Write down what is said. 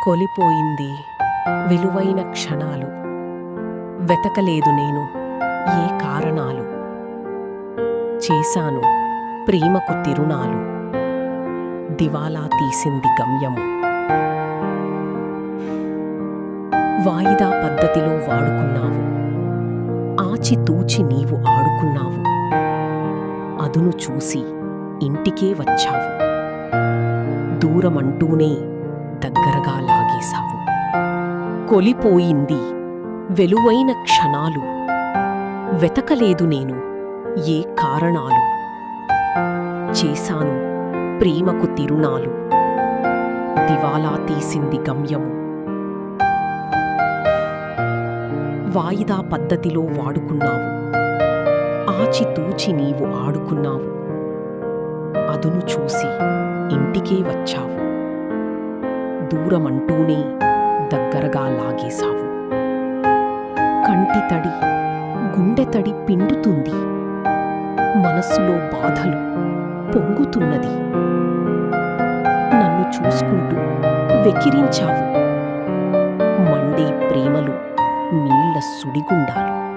కొలిపోయింది విలువైన క్షణాలు. వెతకలేదు నేను ఏ కారణాలు. చేశాను ప్రేమకు తిరునాలు. దివాలా తీసింది గమ్యము. వాయిదా పద్ధతిలో వాడుకున్నావు. ఆచితూచి నీవు ఆడుకున్నావు. అదును చూసి ఇంటికే వచ్చావు. దూరమంటూనే దగ్గరగా లాగేశావు. కొలిపోయింది వెలువైన క్షణాలు. వెతకలేదు నేను ఏ కారణాలు. చేశాను ప్రేమకు తిరునాలు. దివాలా తీసింది గమ్యము. వాయిదా పద్ధతిలో వాడుకున్నావు. ఆచితూచి నీవు ఆడుకున్నావు. అదును చూసి ఇంటికే వచ్చావు. దూరమంటూనే దగ్గరగా లాగేశావు. కంటి తడి గుండె తడి పిండుతుంది. మనస్సులో బాధలు పొంగుతున్నది. నన్ను చూసుకుంటూ వెకిరించావు. మండే ప్రేమలు నీళ్ల సుడిగుండాలు.